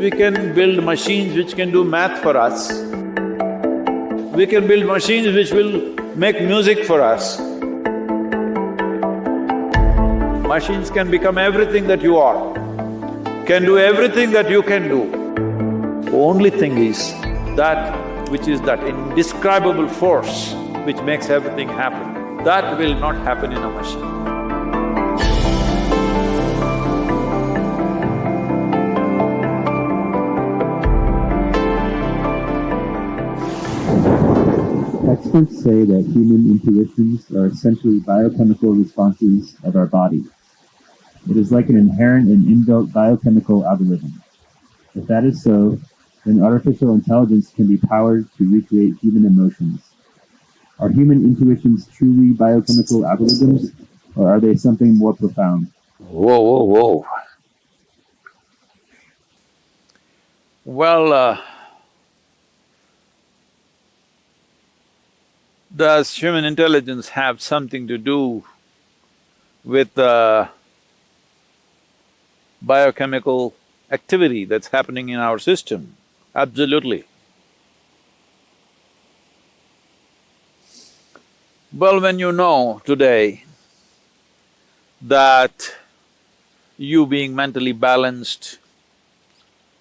We can build machines which can do math for us. We can build machines which will make music for us. Machines can become everything that you are, can do everything that you can do. Only thing is that which is that indescribable force which makes everything happen, that will not happen in a machine. Experts say that human intuitions are essentially biochemical responses of our body. It is like an inherent and inbuilt biochemical algorithm. If that is so, then artificial intelligence can be powered to recreate human emotions. Are human intuitions truly biochemical algorithms, or are they something more profound? Whoa. Well, does human intelligence have something to do with biochemical activity that's happening in our system? Absolutely. Well, when you know today that you being mentally balanced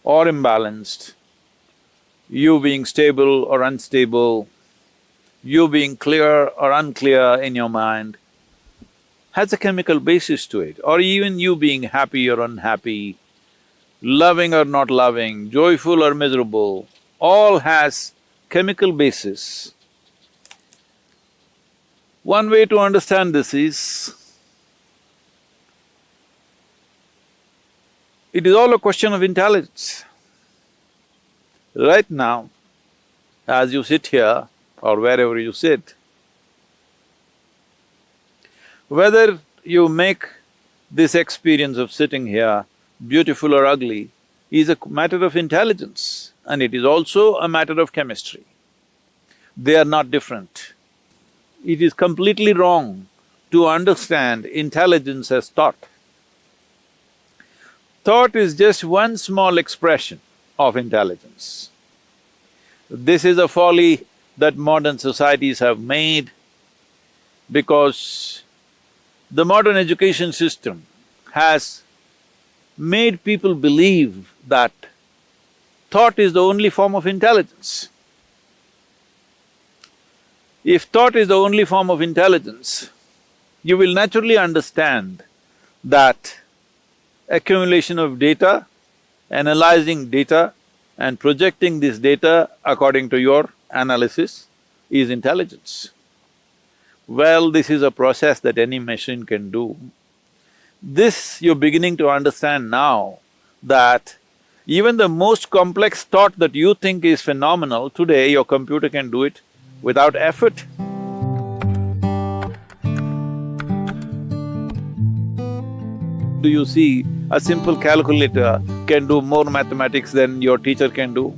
or imbalanced, you being stable or unstable, you being clear or unclear in your mind, has a chemical basis to it, or even you being happy or unhappy, loving or not loving, joyful or miserable, all has chemical basis. One way to understand this is, it is all a question of intelligence. Right now, as you sit here or wherever you sit, whether you make this experience of sitting here beautiful or ugly is a matter of intelligence, and it is also a matter of chemistry. They are not different. It is completely wrong to understand intelligence as thought. Thought is just one small expression of intelligence. This is a folly that modern societies have made because the modern education system has made people believe that thought is the only form of intelligence. If thought is the only form of intelligence, you will naturally understand that accumulation of data, analyzing data and projecting this data according to your analysis is intelligence. Well, this is a process that any machine can do. This you're beginning to understand now, that even the most complex thought that you think is phenomenal, today your computer can do it without effort. Do you see a simple calculator can do more mathematics than your teacher can do?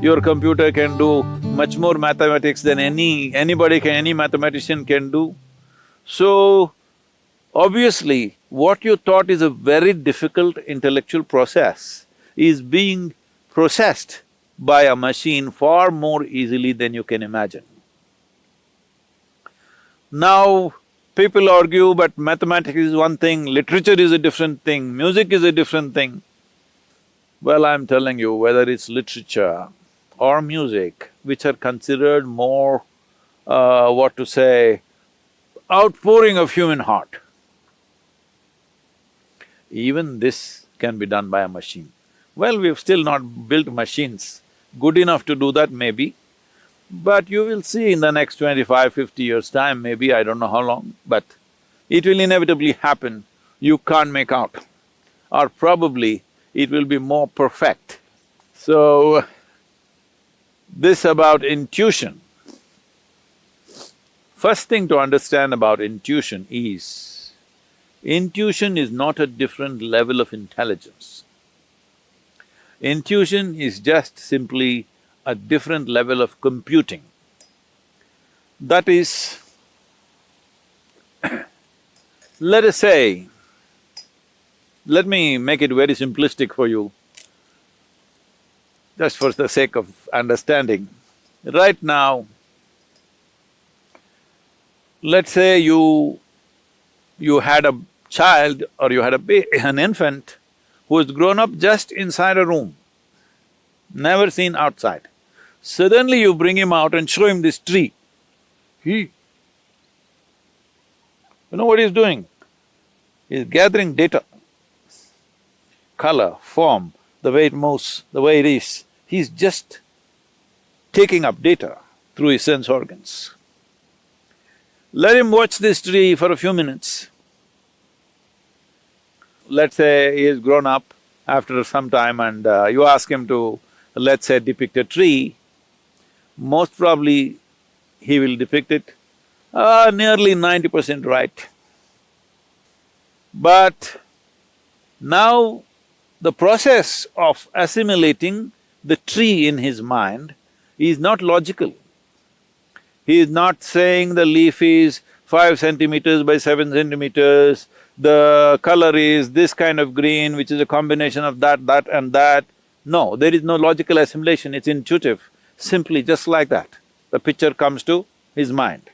Your computer can do much more mathematics than any mathematician can do. So, obviously, what you thought is a very difficult intellectual process is being processed by a machine far more easily than you can imagine. Now, people argue, but mathematics is one thing, literature is a different thing, music is a different thing. Well, I'm telling you, whether it's literature or music, which are considered more, outpouring of human heart, even this can be done by a machine. Well, we've still not built machines good enough to do that maybe, but you will see in the next 25, 50 years' time, maybe, I don't know how long, but it will inevitably happen, you can't make out. Or probably it will be more perfect. So, this about intuition. First thing to understand about intuition is not a different level of intelligence. Intuition is just simply a different level of computing. That is, let us say, Let me make it very simplistic for you, just for the sake of understanding. Right now, let's say you had a child or you had an infant who has grown up just inside a room, never seen outside. Suddenly you bring him out and show him this tree. You know what he's doing? He's gathering data, color, form, the way it moves, the way it is. He's just taking up data through his sense organs. Let him watch this tree for a few minutes. Let's say he has grown up after some time and you ask him to, let's say, depict a tree, most probably he will depict it nearly 90% right. But now the process of assimilating the tree in his mind is not logical. He is not saying the leaf is 5 centimeters by 7 centimeters, the color is this kind of green, which is a combination of that, that and that. No, there is no logical assimilation, it's intuitive, simply just like that. The picture comes to his mind.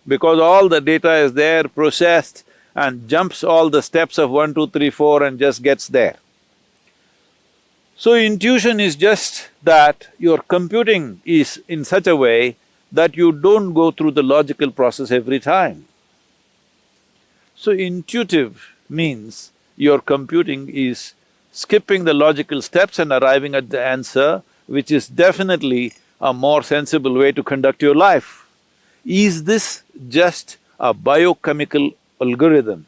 Because all the data is there, processed, and jumps all the steps of 1, 2, 3, 4 and just gets there. So intuition is just that your computing is in such a way that you don't go through the logical process every time. So intuitive means your computing is skipping the logical steps and arriving at the answer, which is definitely a more sensible way to conduct your life. Is this just a biochemical algorithm?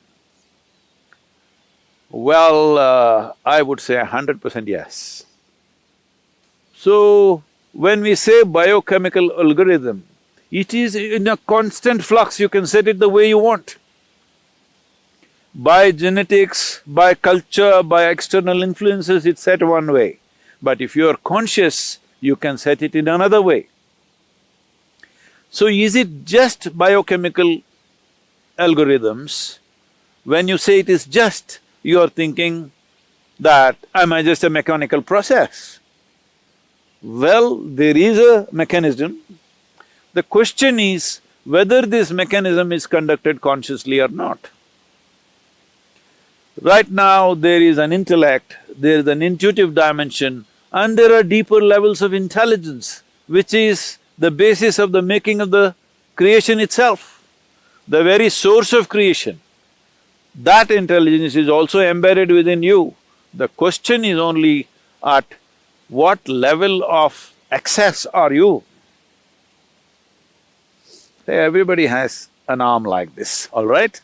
Well, I would say 100% yes. So, when we say biochemical algorithm, it is in a constant flux, you can set it the way you want. By genetics, by culture, by external influences, it's set one way. But if you are conscious, you can set it in another way. So is it just biochemical algorithms? When you say it is just, you are thinking that, am I just a mechanical process? Well, there is a mechanism. The question is whether this mechanism is conducted consciously or not. Right now, there is an intellect, there is an intuitive dimension, and there are deeper levels of intelligence, which is the basis of the making of the creation itself, the very source of creation. That intelligence is also embedded within you. The question is only at what level of access are you? Hey, everybody has an arm like this, all right?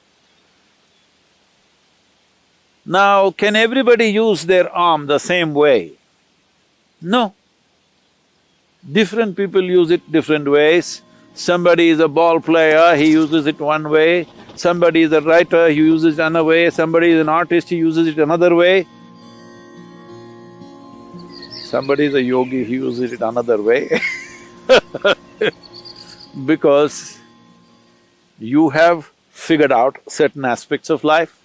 Now, can everybody use their arm the same way? No. Different people use it different ways. Somebody is a ball player, he uses it one way. Somebody is a writer, he uses it another way. Somebody is an artist, he uses it another way. Somebody is a yogi, he uses it another way because you have figured out certain aspects of life,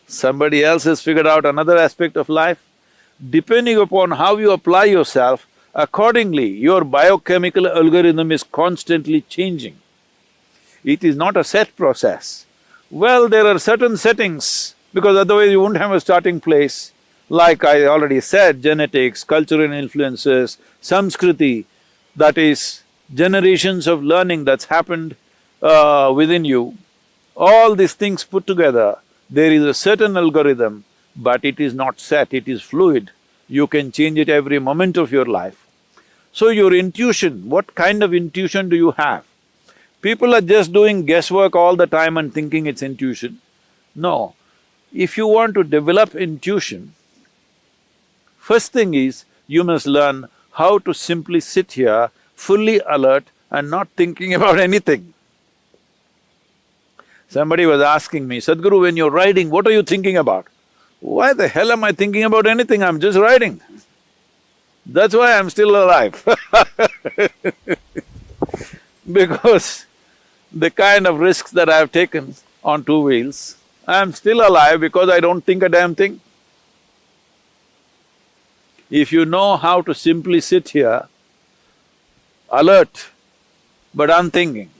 somebody else has figured out another aspect of life. Depending upon how you apply yourself, accordingly, your biochemical algorithm is constantly changing. It is not a set process. Well, there are certain settings, because otherwise you won't have a starting place. Like I already said, genetics, cultural influences, samskriti, that is generations of learning that's happened within you. All these things put together, there is a certain algorithm, but it is not set, it is fluid. You can change it every moment of your life. So your intuition, what kind of intuition do you have? People are just doing guesswork all the time and thinking it's intuition. No, if you want to develop intuition, first thing is, you must learn how to simply sit here, fully alert and not thinking about anything. Somebody was asking me, Sadhguru, when you're riding, what are you thinking about? Why the hell am I thinking about anything? I'm just riding. That's why I'm still alive because the kind of risks that I've taken on 2 wheels, I'm still alive because I don't think a damn thing. If you know how to simply sit here, alert but unthinking,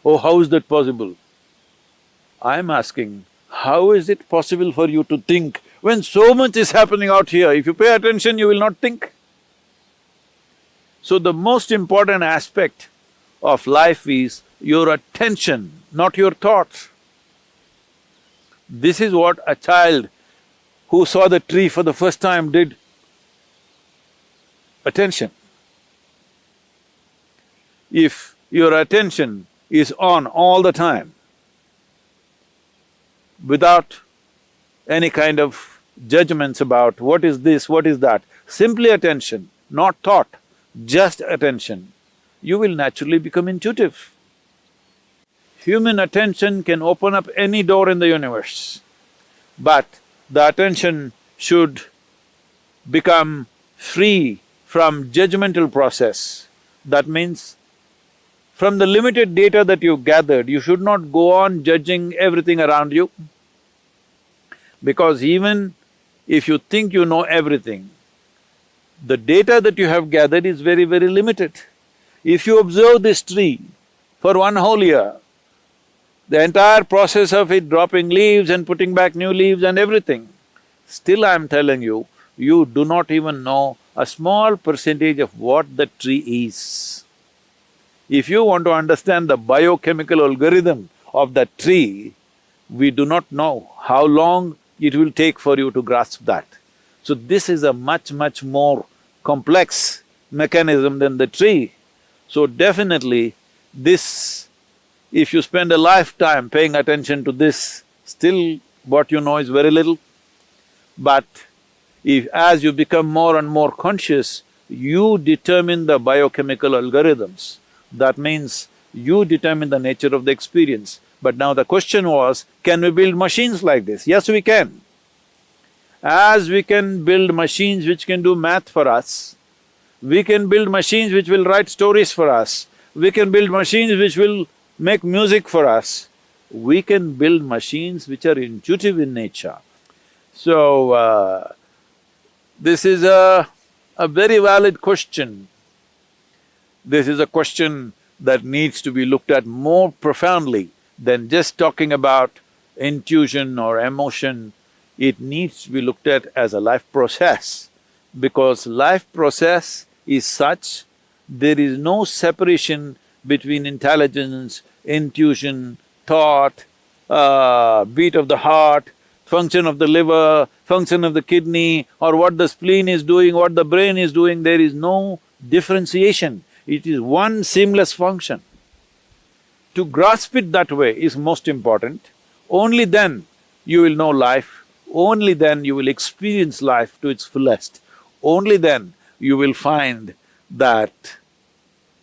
oh, how is that possible? I'm asking, how is it possible for you to think when so much is happening out here? If you pay attention, you will not think. So the most important aspect of life is your attention, not your thoughts. This is what a child who saw the tree for the first time did. Attention. If your attention is on all the time, without any kind of judgments about what is this, what is that, simply attention, not thought, just attention, you will naturally become intuitive. Human attention can open up any door in the universe, but the attention should become free from judgmental process. That means, from the limited data that you've gathered, you should not go on judging everything around you. Because even if you think you know everything, the data that you have gathered is very, very limited. If you observe this tree for one whole year, the entire process of it dropping leaves and putting back new leaves and everything, still I'm telling you, you do not even know a small percentage of what the tree is. If you want to understand the biochemical algorithm of that tree, we do not know how long it will take for you to grasp that. So this is a much, much more complex mechanism than the tree. So definitely this, if you spend a lifetime paying attention to this, still what you know is very little. But if as you become more and more conscious, you determine the biochemical algorithms. That means you determine the nature of the experience. But now the question was, can we build machines like this? Yes, we can. As we can build machines which can do math for us, we can build machines which will write stories for us, we can build machines which will make music for us, we can build machines which are intuitive in nature. So, this is a very valid question. This is a question that needs to be looked at more profoundly than just talking about intuition or emotion. It needs to be looked at as a life process, because life process is such, there is no separation between intelligence, intuition, thought, beat of the heart, function of the liver, function of the kidney, or what the spleen is doing, what the brain is doing, there is no differentiation. It is one seamless function. To grasp it that way is most important. Only then you will know life, only then you will experience life to its fullest. Only then you will find that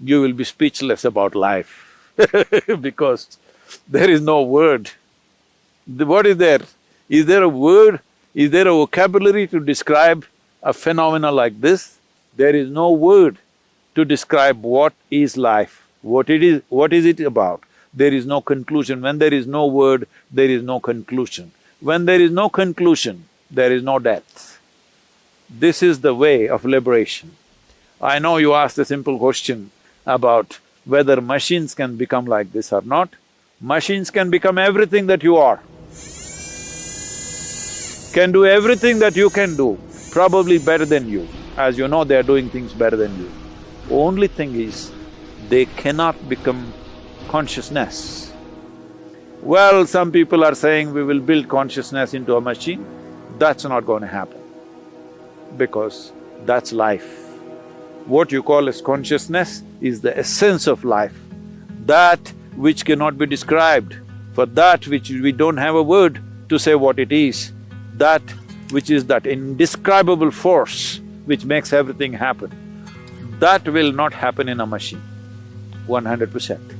you will be speechless about life because there is no word. What is there? Is there a word? Is there a vocabulary to describe a phenomena like this? There is no word to describe what is life, what is it about. There is no conclusion. When there is no word, there is no conclusion. When there is no conclusion, there is no death. This is the way of liberation. I know you asked a simple question about whether machines can become like this or not. Machines can become everything that you are, can do everything that you can do, probably better than you. As you know, they are doing things better than you. Only thing is, they cannot become consciousness. Well, some people are saying we will build consciousness into a machine. That's not going to happen, because that's life. What you call as consciousness is the essence of life, that which cannot be described, for that which we don't have a word to say what it is, that which is that indescribable force which makes everything happen. That will not happen in a machine, 100%.